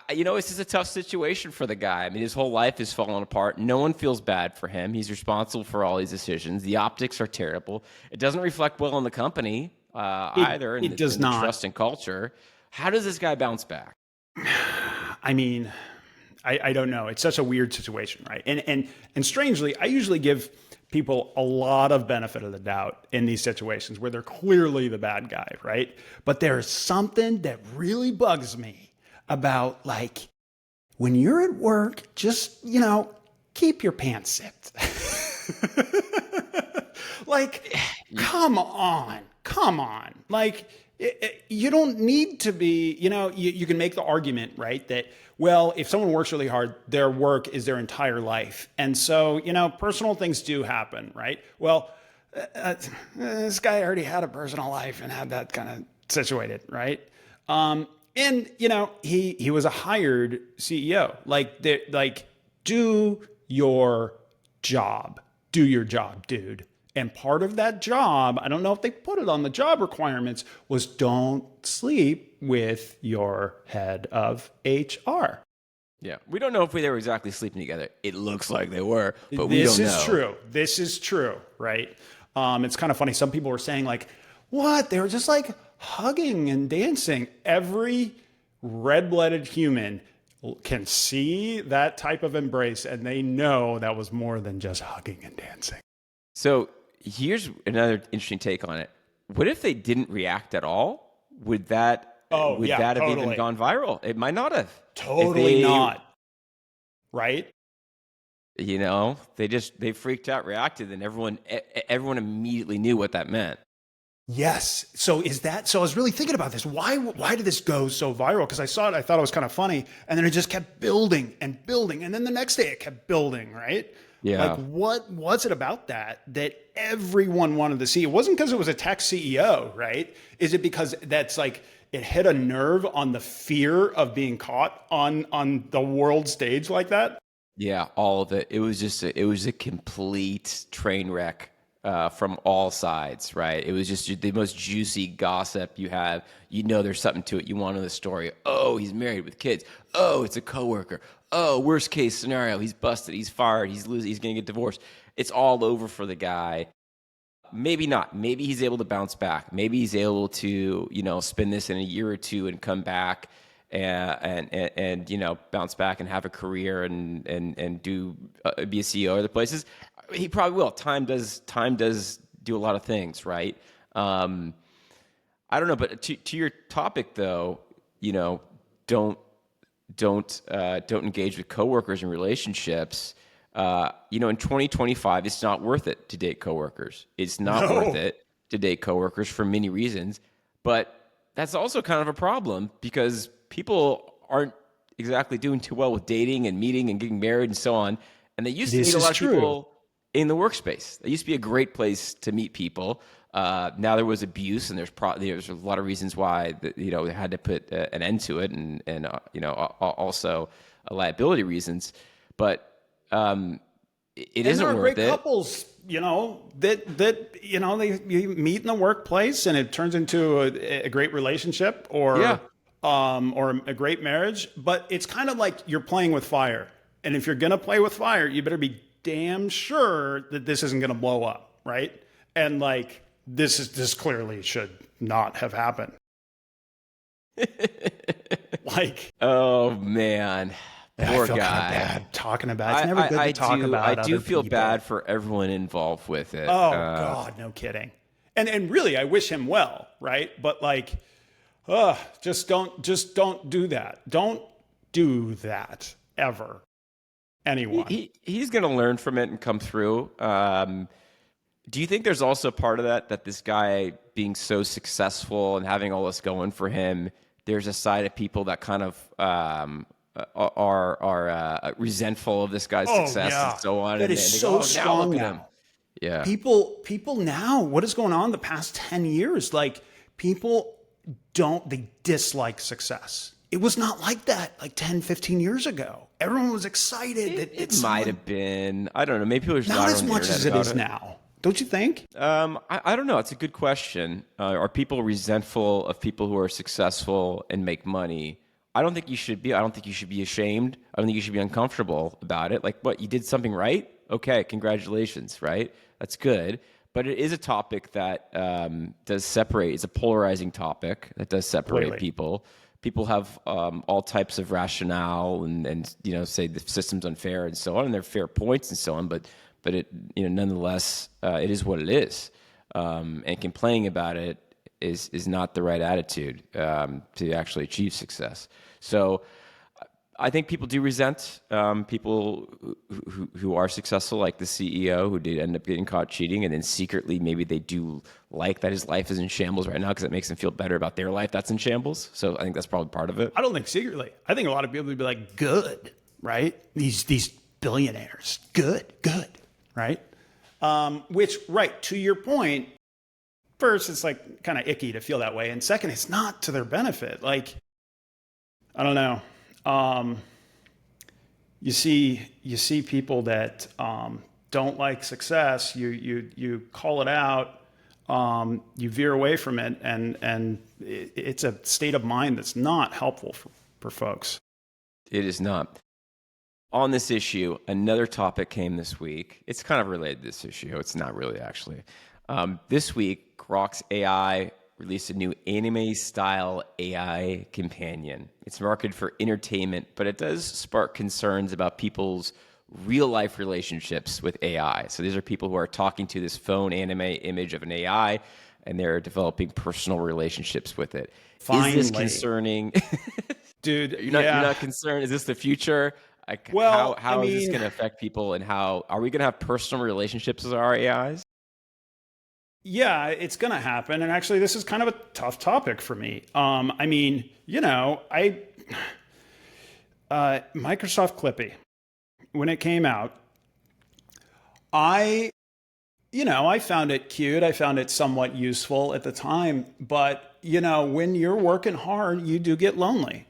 this is a tough situation for the guy. I mean, his whole life is falling apart. No one feels bad for him. He's responsible for all these decisions. The optics are terrible. It doesn't reflect well on the company either. It does not. The trust and culture. How does this guy bounce back? I mean, I don't know. It's such a weird situation, right? And strangely, I usually give people a lot of benefit of the doubt in these situations where they're clearly the bad guy, right? But there's something that really bugs me about, like, when you're at work, just, keep your pants zipped. Like, come on. Like, you don't need to be, you can make the argument, right, that, well, if someone works really hard, their work is their entire life. And so, personal things do happen, right? Well, this guy already had a personal life and had that kind of situated, right? And, he was a hired CEO. Do your job. Do your job, dude. And part of that job, I don't know if they put it on the job requirements, was don't sleep with your head of HR. Yeah. We don't know if they were exactly sleeping together. It looks like they were, but we don't know. This is true, right? It's kind of funny. Some people were saying, like, what? They were just like hugging and dancing. Every red-blooded human can see that type of embrace, and they know that was more than just hugging and dancing. So here's another interesting take on it. What if they didn't react at all? Would that Oh, would yeah, that have even totally. gone viral? It might not have. Totally not. Right? They freaked out, reacted, and everyone immediately knew what that meant. Yes. So I was really thinking about this. Why did this go so viral? Because I saw it, I thought it was kind of funny, and then it just kept building and building, and then the next day it kept building, right? Yeah. Like, what was it about that everyone wanted to see? It wasn't because it was a tech CEO, right? Is it because that's like it hit a nerve on the fear of being caught on the world stage like that? Yeah, all of it. It was a complete train wreck from all sides, right? It was just the most juicy gossip you have. There's something to it. You want to know the story. Oh, he's married with kids. Oh, it's a coworker. Oh, worst case scenario, he's busted. He's fired. He's losing. He's going to get divorced. It's all over for the guy. Maybe not. Maybe he's able to bounce back. Maybe he's able to, spin this in a year or two and come back and bounce back and have a career and do be a CEO other places. He probably will. Time does do a lot of things, right? I don't know, but to your topic though, don't engage with coworkers and relationships. In 2025, it's not worth it to date coworkers. It's not worth it to date coworkers for many reasons, but that's also kind of a problem because people aren't exactly doing too well with dating and meeting and getting married and so on. And they used to meet a lot of people in the workspace. It used to be a great place to meet people. Now there was abuse, and there's a lot of reasons why they had to put an end to it, and also liability reasons. But it isn't worth it. There are great couples, that you meet in the workplace, and it turns into a great relationship, or a great marriage. But it's kind of like you're playing with fire, and if you're gonna play with fire, you better be damn sure that this isn't gonna blow up, right? And like this clearly should not have happened. Like, oh man. Poor I feel guy. kind of bad talking about it. It's never good to talk about. I do feel bad for everyone involved with it. Oh God, no kidding. And really, I wish him well, right? But like, just don't do that. Don't do that ever. Anyone. He's going to learn from it and come through. Do you think there's also part of that this guy being so successful and having all this going for him, there's a side of people that kind of are resentful of this guy's success and so on. That is so strong now. Yeah. People now, what is going on the past 10 years? Like, people they dislike success. It was not like that like 10, 15 years ago. Everyone was excited. It might have been. I don't know. Maybe people are just not as much as it is now. Don't you think? I don't know. It's a good question. Are people resentful of people who are successful and make money? I don't think you should be. I don't think you should be ashamed. I don't think you should be uncomfortable about it. Like, what, you did something right? Okay, congratulations, right? That's good. But it is a topic that does separate. It's a polarizing topic that does separate people. People have all types of rationale and say the system's unfair and so on, and there are fair points and so on. But it nonetheless it is what it is. And complaining about it is not the right attitude to actually achieve success. So I think people do resent people who are successful, like the CEO who did end up getting caught cheating, and then secretly maybe they do like that his life is in shambles right now because it makes them feel better about their life that's in shambles. So I think that's probably part of it. I don't think secretly. I think a lot of people would be like, good, right? These billionaires, good, right? Which, right, to your point, first, it's like kind of icky to feel that way. And second, it's not to their benefit. Like, I don't know. You see people that don't like success. You call it out. You veer away from it, and it's a state of mind that's not helpful for folks. It is not. On this issue, another topic came this week. It's kind of related to this issue. It's not really, actually. This week, Grok's AI released a new anime-style AI companion. It's marketed for entertainment, but it does spark concerns about people's real-life relationships with AI. So these are people who are talking to this phone anime image of an AI, and they're developing personal relationships with it. Is this Finally. concerning? Dude, You're not concerned? Is this the future? Like, Well, how is this going to affect people, and how are we going to have personal relationships with our AIs? yeah, it's going to happen. And actually, this is kind of a tough topic for me. Microsoft Clippy, when it came out, I found it cute. I found it somewhat useful at the time. But, when you're working hard, you do get lonely.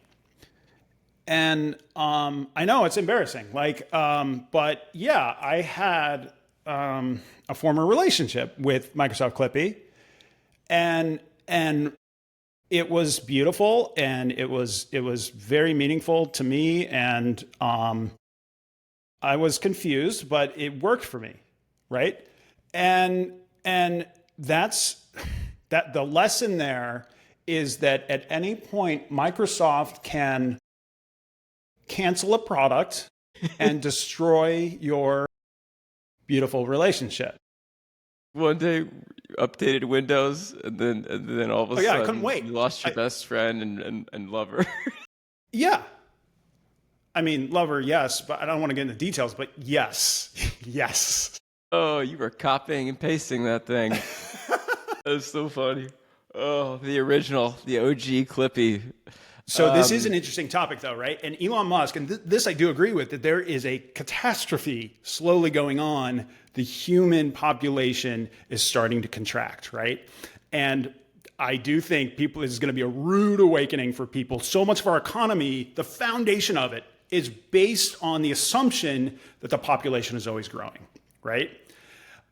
And I know it's embarrassing. But yeah, I had a former relationship with Microsoft Clippy, and it was beautiful, and it was very meaningful to me, and I was confused, but it worked for me, right? And that's that. The lesson there is that at any point, Microsoft can cancel a product and destroy your beautiful relationship. One day, you updated Windows, and then all of a sudden, I couldn't wait. You lost your best friend and lover. Yeah. I mean, lover, yes, but I don't want to get into details, but yes. Yes. Oh, you were copying and pasting that thing. That's so funny. Oh, the original, the OG Clippy. So this is an interesting topic, though, right? And Elon Musk, and this I do agree with, that there is a catastrophe slowly going on. The human population is starting to contract, right? And I do think this is going to be a rude awakening for people. So much of our economy, the foundation of it, is based on the assumption that the population is always growing, right?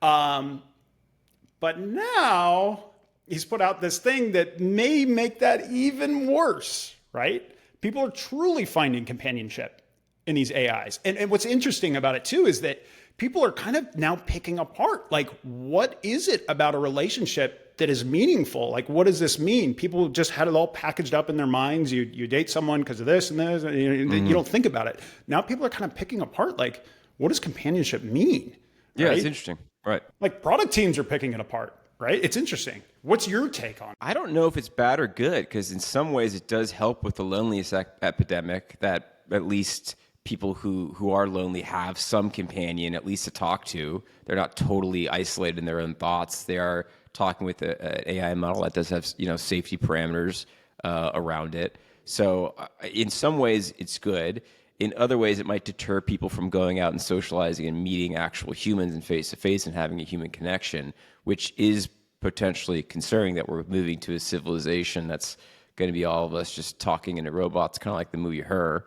But now he's put out this thing that may make that even worse, right? People are truly finding companionship in these AIs. And what's interesting about it too is that people are kind of now picking apart, like, what is it about a relationship that is meaningful? Like, what does this mean? People just had it all packaged up in their minds. You date someone because of this and this, and you don't think about it. Now people are kind of picking apart, like, what does companionship mean? Yeah, right? It's interesting. Right. Like, product teams are picking it apart, right? It's interesting. What's your take on it? I don't know if it's bad or good, because in some ways it does help with the loneliness epidemic, that at least people who are lonely have some companion, at least to talk to. They're not totally isolated in their own thoughts. They are talking with an AI model that does have, safety parameters around it. So in some ways it's good. In other ways, it might deter people from going out and socializing and meeting actual humans and face to face and having a human connection, which is potentially concerning, that we're moving to a civilization that's going to be all of us just talking into robots, kind of like the movie Her.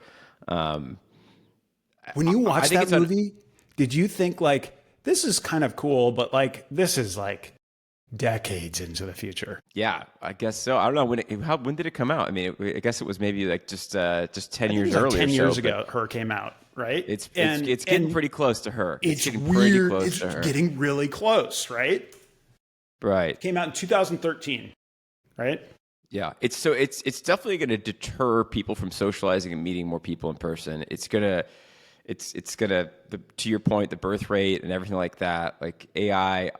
When you watched that movie, did you think, like, this is kind of cool, but, like, this is like decades into the future? Yeah, I guess so. I don't know when did it come out? I mean, I guess it was maybe like just 10 years earlier. 10 years ago, Her came out, right? It's getting pretty close to Her. It's getting weird. Pretty close it's to Her. Getting really close, right? Right. It came out in 2013, right? Yeah, it's definitely going to deter people from socializing and meeting more people in person. It's gonna, to your point, the birth rate and everything like that. Like AI,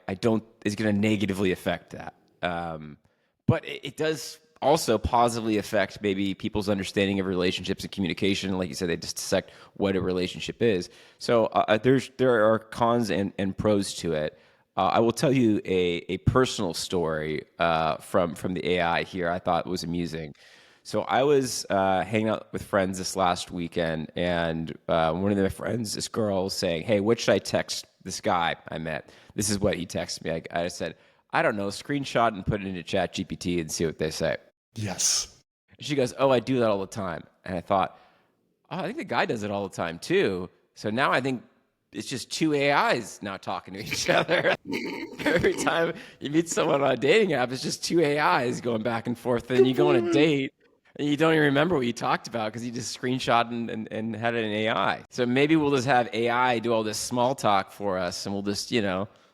is going to negatively affect that. But it does also positively affect maybe people's understanding of relationships and communication. Like you said, they just dissect what a relationship is. So there are cons and pros to it. I will tell you a personal story from the AI here. I thought was amusing. So I was hanging out with friends this last weekend, and one of my friends, this girl, was saying, "Hey, what should I text this guy I met?" This is what he texted me. I said, "I don't know, screenshot and put it into ChatGPT and see what they say." Yes. She goes, "Oh, I do that all the time." And I thought, "Oh, I think the guy does it all the time too." So now I think it's just two AIs now talking to each other. Every time you meet someone on a dating app, it's just two AIs going back and forth. Then you go on a date and you don't even remember what you talked about because you just screenshot and had it in AI. So maybe we'll just have AI do all this small talk for us, and we'll just,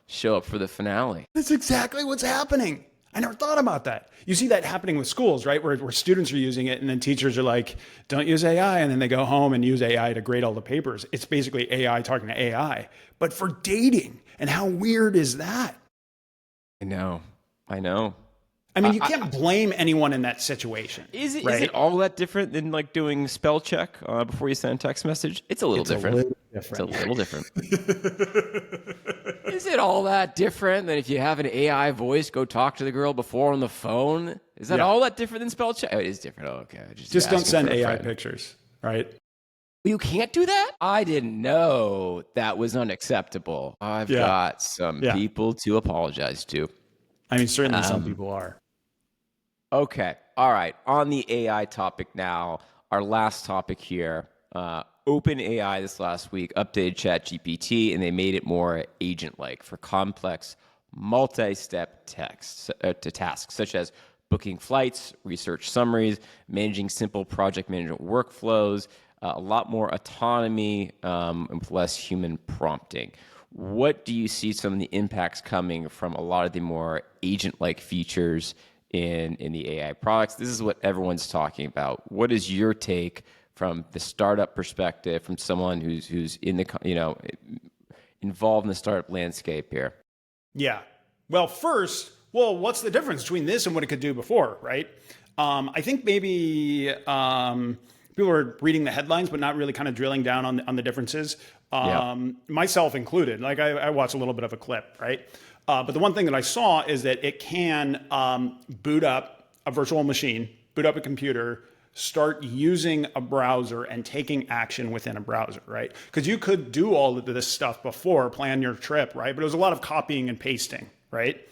show up for the finale. That's exactly what's happening. I never thought about that. You see that happening with schools, right? Where students are using it and then teachers are like, don't use AI. And then they go home and use AI to grade all the papers. It's basically AI talking to AI. But for dating, and how weird is that? I know. I know. I mean, you can't blame anyone in that situation. Is right? it all that different than like doing spell check before you send a text message? It's a little different. It's a little different. Is it all that different than if you have an AI voice go talk to the girl before on the phone? Is that all that different than spell check? Oh, it is different. Oh, okay. Just don't send AI pictures, right? You can't do that? I didn't know that was unacceptable. I've got some people to apologize to. I mean, certainly some people are. Okay. All right. On the AI topic now, our last topic here. OpenAI this last week updated ChatGPT, and they made it more agent-like for complex, multi-step tasks, such as booking flights, research summaries, managing simple project management workflows, a lot more autonomy and with less human prompting. What do you see some of the impacts coming from a lot of the more agent-like features in the AI products? This is what everyone's talking about. What is your take from the startup perspective, from someone who's in the involved in the startup landscape here? Yeah. Well, first, what's the difference between this and what it could do before, right? I think maybe people are reading the headlines, but not really kind of drilling down on the differences. Myself included. Like I watched a little bit of a clip, right? But the one thing that I saw is that it can boot up a virtual machine, boot up a computer, start using a browser and taking action within a browser, right? Because you could do all of this stuff before, plan your trip, right? But it was a lot of copying and pasting, right?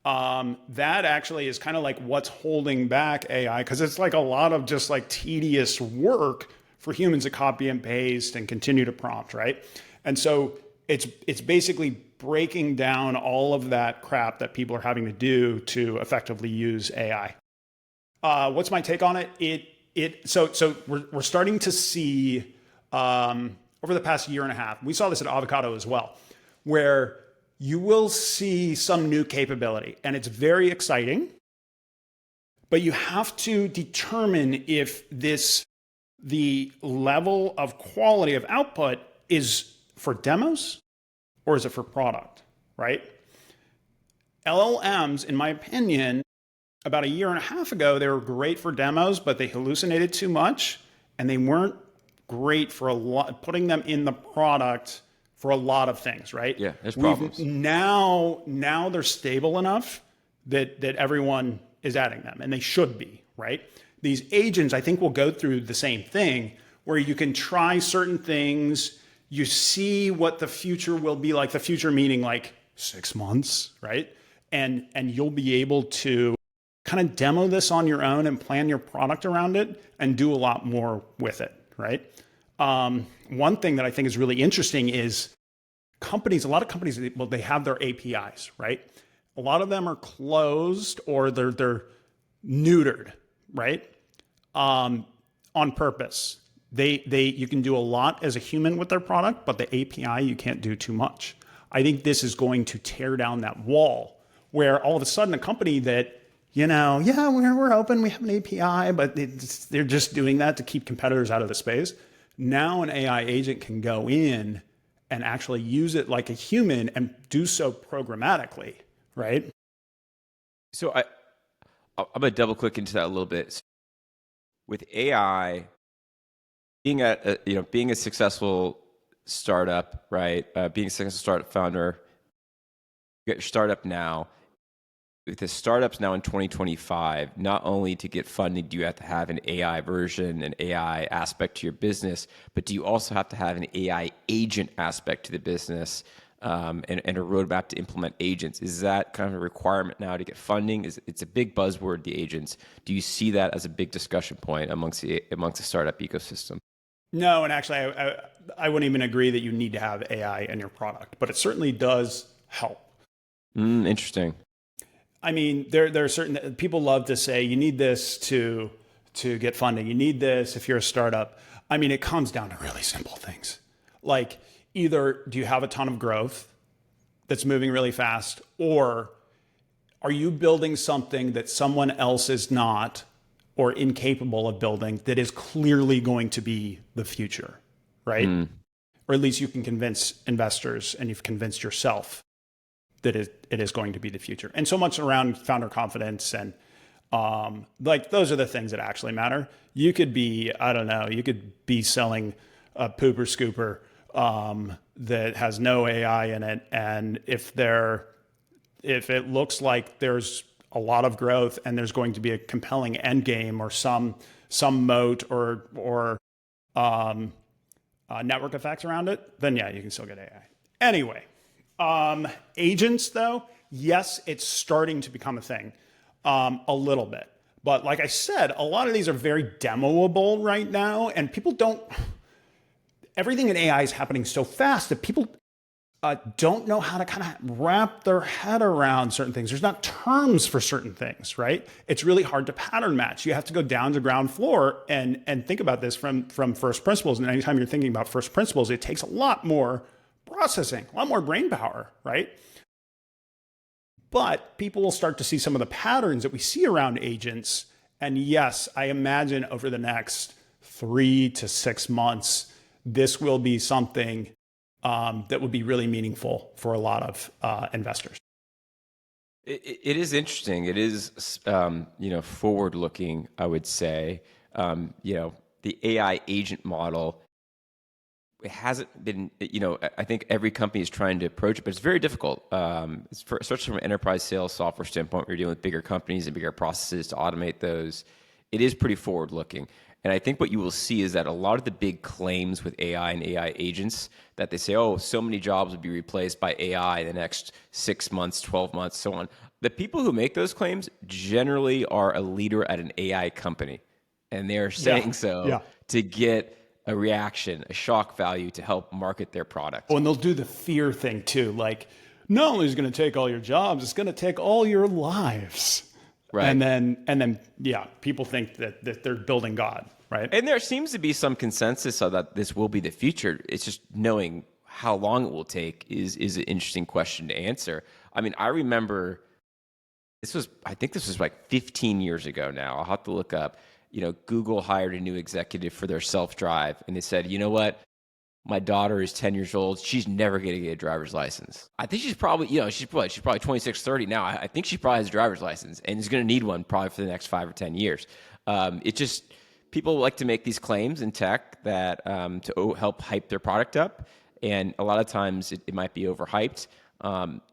That actually is kind of like what's holding back AI, because it's like a lot of just like tedious work for humans to copy and paste and continue to prompt, right? And so it's basically breaking down all of that crap that people are having to do to effectively use AI. What's my take on it? So we're starting to see over the past year and a half, we saw this at Avocado as well, where you will see some new capability, and it's very exciting, but you have to determine if the level of quality of output is for demos or is it for product, right? LLMs, in my opinion, about a year and a half ago, they were great for demos, but they hallucinated too much, and they weren't great for putting them in the product for a lot of things, right? Yeah, there's problems. Now they're stable enough that everyone is adding them, and they should be, right? These agents, I think, will go through the same thing, where you can try certain things, you see what the future will be like, the future meaning like 6 months, right? And you'll be able to kind of demo this on your own and plan your product around it and do a lot more with it, right? One thing that I think is really interesting is a lot of companies, they have their APIs, right? A lot of them are closed or they're neutered, right? On purpose. You can do a lot as a human with their product, but the API, you can't do too much. I think this is going to tear down that wall where all of a sudden a company that, we're open, we have an API, but they're just doing that to keep competitors out of the space. Now an AI agent can go in and actually use it like a human and do so programmatically, right? So I'm going to double click into that a little bit. With AI, being a successful startup, right? Being a successful startup founder, you get your startup now. With the startups now in 2025, not only to get funding do you have to have an AI version, an AI aspect to your business, but do you also have to have an AI agent aspect to the business and a roadmap to implement agents? Is that kind of a requirement now to get funding? It's a big buzzword, the agents. Do you see that as a big discussion point amongst the startup ecosystem? No, and actually, I wouldn't even agree that you need to have AI in your product, but it certainly does help. Interesting. I mean, there are certain people love to say you need this to get funding. You need this if you're a startup. I mean, it comes down to really simple things. Like either do you have a ton of growth that's moving really fast, or are you building something that someone else is not or incapable of building that is clearly going to be the future, right? Or at least you can convince investors and you've convinced yourself that it is going to be the future. And so much around founder confidence and like those are the things that actually matter. You could be, I don't know, you could be selling a pooper scooper that has no AI in it. And if it looks like there's a lot of growth and there's going to be a compelling end game or some moat or network effects around it, then yeah, you can still get AI. Anyway, agents though, yes, it's starting to become a thing a little bit. But like I said, a lot of these are very demoable right now, and people don't, everything in AI is happening so fast that people don't know how to kind of wrap their head around certain things. There's not terms for certain things, right? It's really hard to pattern match. You have to go down to ground floor and think about this from first principles. And anytime you're thinking about first principles, it takes a lot more processing, a lot more brain power, right? But people will start to see some of the patterns that we see around agents. And yes, I imagine over the next 3 to 6 months, this will be something that would be really meaningful for a lot of investors. It is interesting. It is, forward-looking, I would say. The AI agent model, it hasn't been, I think every company is trying to approach it, but it's very difficult. Especially from an enterprise sales software standpoint, where you're dealing with bigger companies and bigger processes to automate those. It is pretty forward-looking. And I think what you will see is that a lot of the big claims with AI and AI agents that they say, oh, so many jobs will be replaced by AI in the next 6 months, 12 months, so on. The people who make those claims generally are a leader at an AI company. And they're saying to get a reaction, a shock value to help market their product. Oh, and they'll do the fear thing too. Like, not only is it going to take all your jobs, it's going to take all your lives. Right. And then, people think that they're building God, right? And there seems to be some consensus that this will be the future. It's just knowing how long it will take is an interesting question to answer. I mean, I remember I think this was like 15 years ago now. I'll have to look up. Google hired a new executive for their self-drive, and they said, you know what? My daughter is 10 years old. She's never going to get a driver's license. I think she's probably, she's probably 26, 30 now. I think she probably has a driver's license and is going to need one probably for the next 5 or 10 years. People like to make these claims in tech that to help hype their product up. And a lot of times it might be overhyped.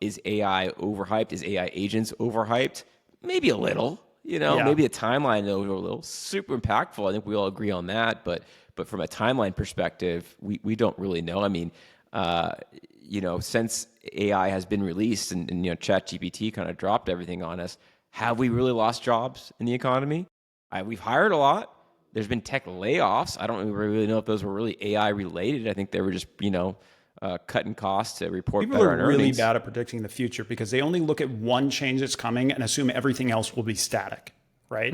Is AI overhyped? Is AI agents overhyped? Maybe a little, maybe a timeline over a little. Super impactful. I think we all agree on that. But from a timeline perspective, we don't really know. I mean, since AI has been released and ChatGPT kind of dropped everything on us, have we really lost jobs in the economy? We've hired a lot. There's been tech layoffs. I don't really know if those were really AI related. I think they were just, cutting costs to report better on earnings. People are really bad at predicting the future because they only look at one change that's coming and assume everything else will be static, right?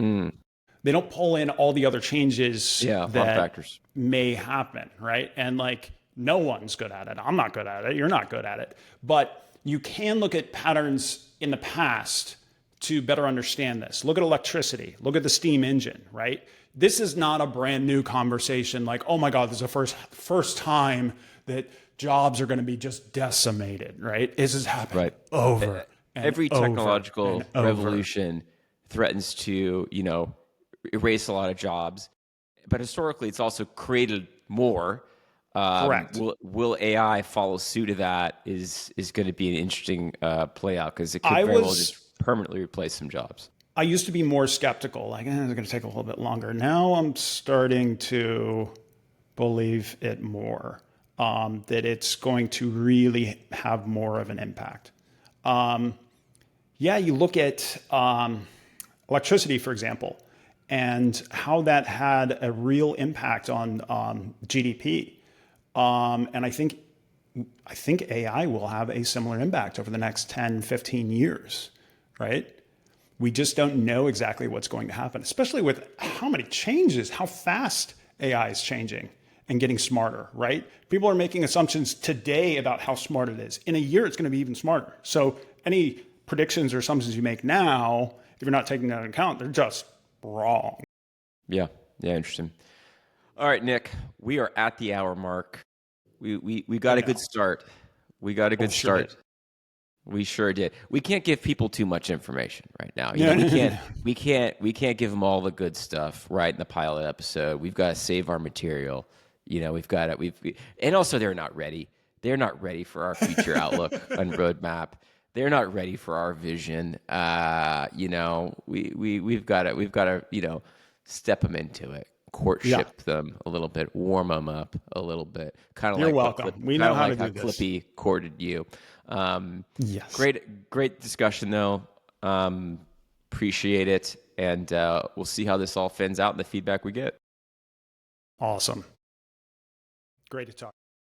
They don't pull in all the other changes that factors may happen, right? And like, no one's good at it. I'm not good at it. You're not good at it. But you can look at patterns in the past to better understand this. Look at electricity. Look at the steam engine, right? This is not a brand new conversation like, oh my God, this is the first time that jobs are going to be just decimated, right? This is happening over and every technological over. revolution threatens to, erase a lot of jobs. But historically, it's also created more. Correct. Will AI follow suit to that is going to be an interesting play out because it could very well just permanently replace some jobs. I used to be more skeptical, like, it's going to take a little bit longer. Now I'm starting to believe it more, that it's going to really have more of an impact. You look at electricity, for example, and how that had a real impact on GDP. And I think AI will have a similar impact over the next 10, 15 years, right? We just don't know exactly what's going to happen, especially with how many changes, how fast AI is changing and getting smarter, right? People are making assumptions today about how smart it is. In a year, it's going to be even smarter. So any predictions or assumptions you make now, if you're not taking that into account, they're just wrong. Yeah. Yeah. Interesting. All right, Nick, we are at the hour mark. We got a good start. We got a good start. We sure did. We can't give people too much information right now. You know, we can't give them all the good stuff right in the pilot episode. We've got to save our material. You know, and also they're not ready. They're not ready for our future outlook and roadmap. They're not ready for our vision. You know, we've got to, you know, step them into it. Courtship them a little bit, warm them up a little bit, kind of You're like welcome. We know how to do this. Clippy courted you. Yes. Great discussion though. Appreciate it, and we'll see how this all fins out and the feedback we get. Awesome. Great to talk.